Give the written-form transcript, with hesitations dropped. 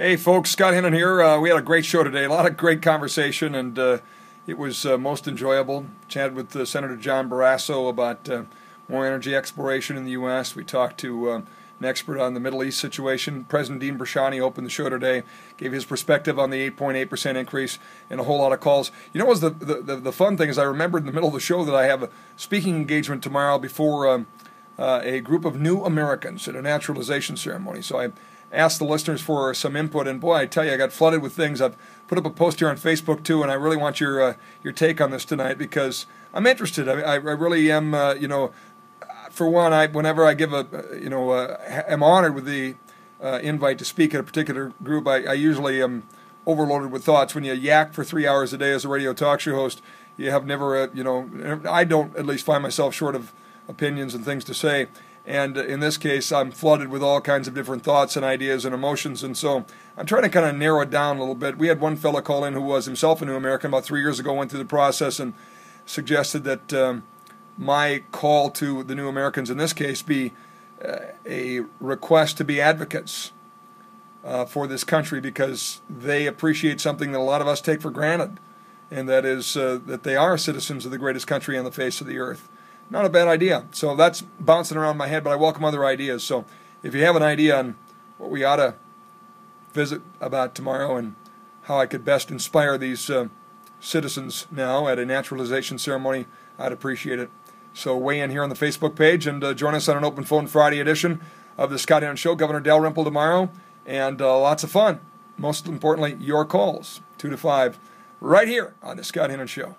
Hey folks, Scott Hennen here. We had a great show today, a lot of great conversation, and it was most enjoyable. Chatted with Senator John Barrasso about more energy exploration in the U.S. We talked to an expert on the Middle East situation. President Dean Brashani opened the show today, gave his perspective on the 8.8% increase and a whole lot of calls. You know what was the fun thing is I remembered in the middle of the show that I have a speaking engagement tomorrow before a group of new Americans at a naturalization ceremony. So I asked the listeners for some input, and boy, I tell you, I got flooded with things. I've put up a post here on Facebook too, and I really want your take on this tonight because I'm interested. I really am. For one, whenever I give am honored with the invite to speak at a particular group. I usually am overloaded with thoughts. When you yak for 3 hours a day as a radio talk show host, you have never, I don't at least find myself short of opinions and things to say. And in this case, I'm flooded with all kinds of different thoughts and ideas and emotions, and so I'm trying to kind of narrow it down a little bit. We had one fellow call in who was himself a new American about 3 years ago, went through the process and suggested that my call to the new Americans in this case be a request to be advocates for this country because they appreciate something that a lot of us take for granted, and that is that they are citizens of the greatest country on the face of the earth. Not a bad idea. So that's bouncing around my head, but I welcome other ideas. So if you have an idea on what we ought to visit about tomorrow and how I could best inspire these citizens now at a naturalization ceremony, I'd appreciate it. So weigh in here on the Facebook page and join us on an Open Phone Friday edition of the Scott Hennen Show. Governor Dalrymple tomorrow, and lots of fun. Most importantly, your calls, 2 to 5, right here on the Scott Hennen Show.